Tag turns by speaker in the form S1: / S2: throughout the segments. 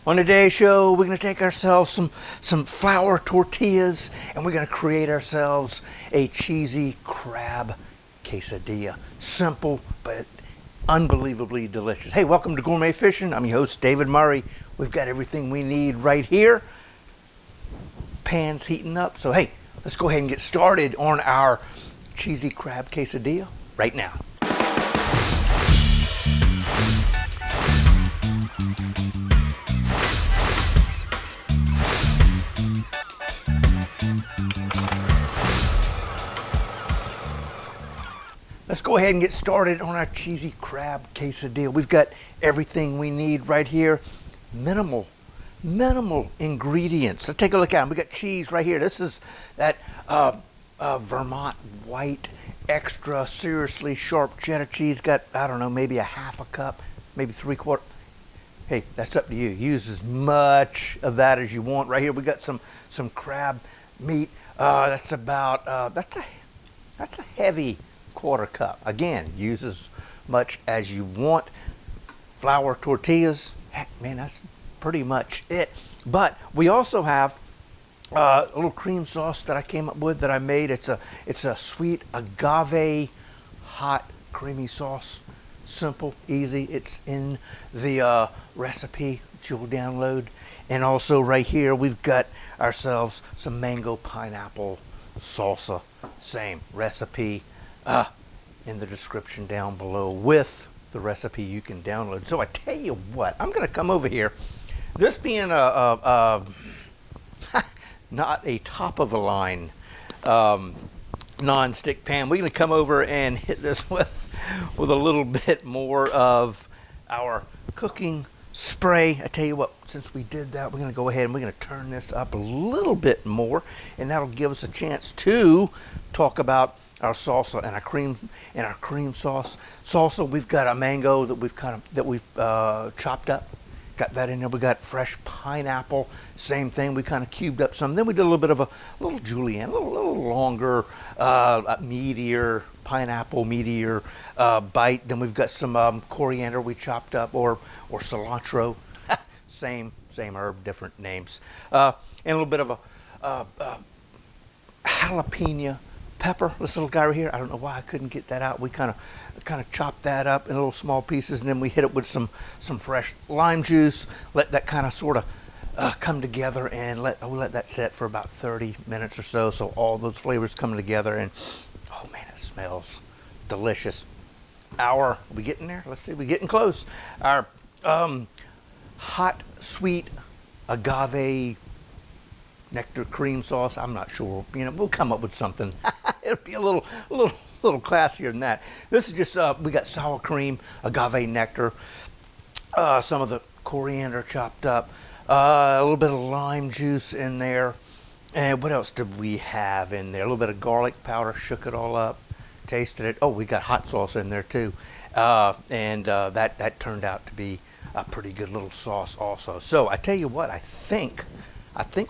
S1: On today's show, we're going to take ourselves some flour tortillas and we're going to create ourselves a cheesy crab quesadilla. Simple, but unbelievably delicious. Hey, welcome to Gourmet Fishing. I'm your host, David Murray. We've got everything we need right here. Pan's heating up. So, hey, let's go ahead and get started on our cheesy crab quesadilla right now. Let's go ahead and get started on our cheesy crab quesadilla. We've got everything we need right here. Minimal ingredients. So take a look at them. We got cheese right here. This is that Vermont white, extra seriously sharp cheddar cheese. Got, I don't know, maybe a half a cup, maybe 3/4. Hey, that's up to you. Use as much of that as you want. Right here, we got some crab meat. That's about that's a heavy 1/4 cup. Again, use as much as you want. Flour tortillas. Heck, man, that's pretty much it. But we also have a little cream sauce that I came up with that I made. It's a sweet agave hot creamy sauce. Simple, easy. It's in the recipe that you'll download. And also right here we've got ourselves some mango pineapple salsa. Same recipe in the description down below with the recipe you can download. So I tell you what, I'm going to come over here. This being a not a top of the line non-stick pan, we're going to come over and hit this with a little bit more of our cooking spray. I tell you what, since we did that, we're going to go ahead and we're going to turn this up a little bit more, and that'll give us a chance to talk about our salsa and our cream sauce. Salsa, we've got a mango that we've chopped up. Got that in there. We got fresh pineapple. Same thing. We kind of cubed up some. Then we did a little bit of a little julienne, a little longer, meatier pineapple, bite. Then we've got some coriander we chopped up, or cilantro. same herb, different names. And a little bit of a jalapeno pepper, this little guy right here. I don't know why I couldn't get that out. We kind of chopped that up in little small pieces, and then we hit it with some fresh lime juice. Let that kind of sort of come together, and we'll let that set for about 30 minutes or so. So all those flavors come together, and oh man, it smells delicious. Are we getting there? Let's see, we're getting close. Our hot, sweet agave nectar cream sauce. I'm not sure. We'll come up with something. It'll be a little classier than that. This is just we got sour cream, agave nectar, some of the coriander chopped up, a little bit of lime juice in there, and what else did we have in there? A little bit of garlic powder. Shook it all up, tasted it. Oh, we got hot sauce in there too, and that turned out to be a pretty good little sauce also. So I tell you what, I think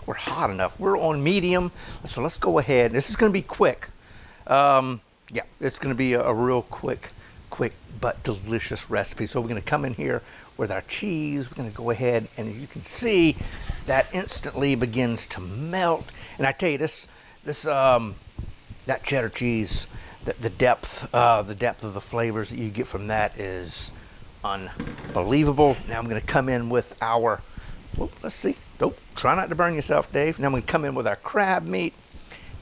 S1: we're hot enough. We're on medium, so let's go ahead. This is going to be quick. Yeah, it's going to be a real quick but delicious recipe. So we're going to come in here with our cheese. We're going to go ahead, and you can see that instantly begins to melt. And I tell you, that cheddar cheese, the depth of the flavors that you get from that is unbelievable. Now I'm going to come in with our. Let's see. Oh, try not to burn yourself, Dave. Now I'm going to come in with our crab meat.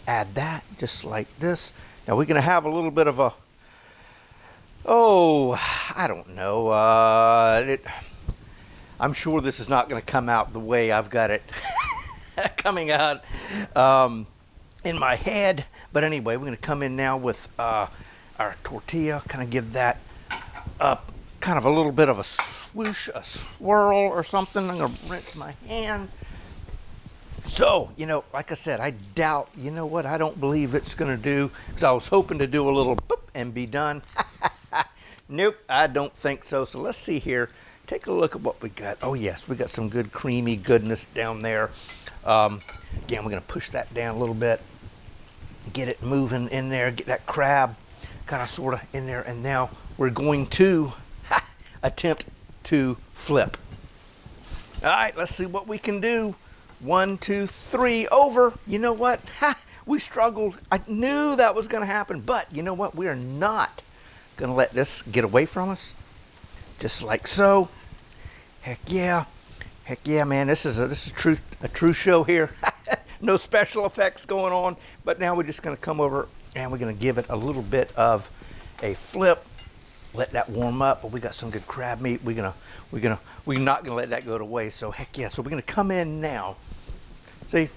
S1: Add that just like this. Now we're going to have a little bit of a, I don't know. I'm sure this is not going to come out the way I've got it coming out in my head. But anyway, we're going to come in now with our tortilla. Kind of give that kind of a little bit of a swoosh, a swirl or something. I'm going to rinse my hand. So, like I said, I doubt, I don't believe it's going to do, because I was hoping to do a little boop and be done. Nope, I don't think so. So let's see here. Take a look at what we got. Oh yes, we got some good creamy goodness down there. Again, we're going to push that down a little bit. Get it moving in there. Get that crab kind of sort of in there. And now we're going to attempt to flip. All right, let's see what we can do. 1, 2, 3, over. You know what? Ha, we struggled. I knew that was going to happen, but you know what? We are not going to let this get away from us. Just like so. Heck yeah. Heck yeah, man. This is a true show here. No special effects going on, but now we're just going to come over and we're going to give it a little bit of a flip. Let that warm up. But we got some good crab meat. We're not gonna let that go to waste. So heck yeah. So we're gonna come in now. See,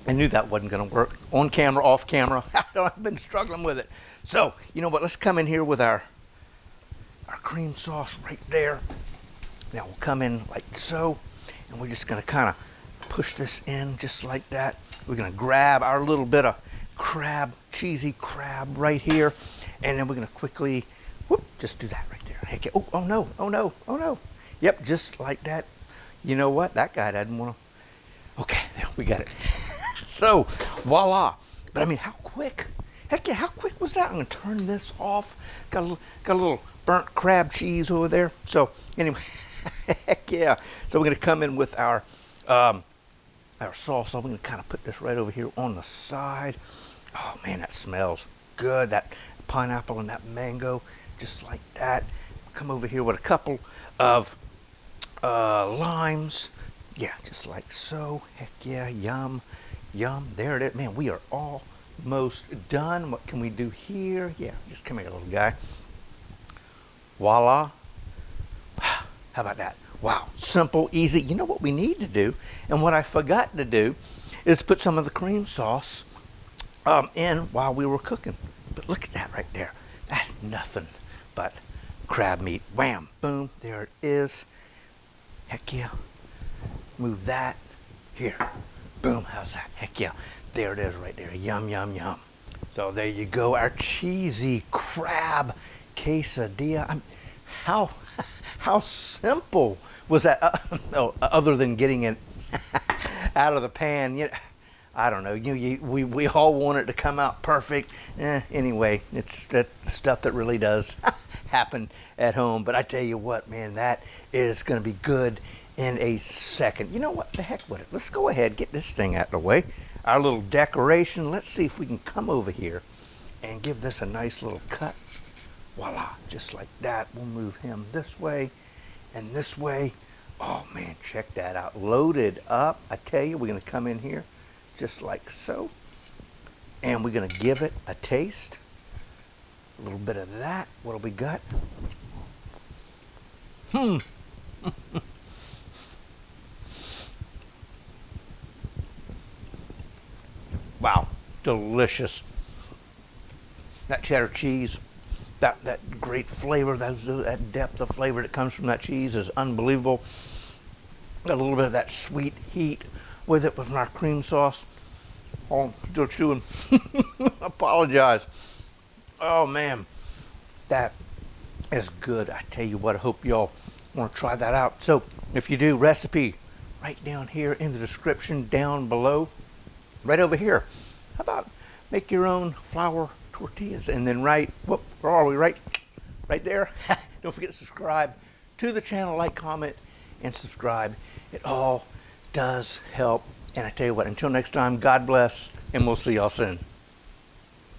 S1: I knew that wasn't gonna work. On camera, off camera. I've been struggling with it. So you know what? Let's come in here with our cream sauce right there. Now we'll come in like so, and we're just gonna kind of push this in just like that. We're gonna grab our little bit of crab, cheesy crab right here, and then we're gonna quickly. Whoop, just do that right there. Heck yeah. Oh no, oh no, oh no. Yep, just like that. You know what? That guy doesn't want to. Okay, there, we got it. So, voila. But I mean, how quick? Heck yeah, how quick was that? I'm going to turn this off. Got a little burnt crab cheese over there. So, anyway, heck yeah. So, we're going to come in with our sauce. So, I'm going to kind of put this right over here on the side. Oh, man, that smells good. That pineapple and that mango. Just like that. Come over here with a couple of limes. Yeah, just like so. Heck yeah, yum, yum. There it is. Man, we are almost done. What can we do here? Yeah, just come here, little guy. Voila. How about that? Wow, simple, easy. You know what we need to do, and what I forgot to do, is put some of the cream sauce in while we were cooking. But look at that right there. That's nothing but crab meat. Wham, boom, there it is. Heck yeah. Move that. Here. Boom, how's that? Heck yeah. There it is right there. Yum, yum, yum. So there you go. Our cheesy crab quesadilla. How simple was that? Other than getting it out of the pan. You know, I don't know. We all want it to come out perfect. Anyway, it's that stuff that really does happen at home. But I tell you what, man, that is going to be good in a second. You know what? The heck with it. Let's go ahead, get this thing out of the way. Our little decoration. Let's see if we can come over here and give this a nice little cut. Voila, just like that. We'll move him this way and this way. Oh man, check that out. Loaded up. I tell you, we're going to come in here just like so, and we're going to give it a taste. A little bit of that. What do we got? Wow, delicious. That cheddar cheese, that great flavor, that depth of flavor that comes from that cheese is unbelievable. Got a little bit of that sweet heat with it, with our cream sauce. Oh, still chewing. Apologize. Oh man, that is good. I tell you what, I hope y'all want to try that out. So if you do, recipe right down here in the description down below. Right over here. How about make your own flour tortillas, and then where are we? Right there. Don't forget to subscribe to the channel, like, comment, and subscribe. It all does help. And I tell you what, until next time, God bless, and we'll see y'all soon.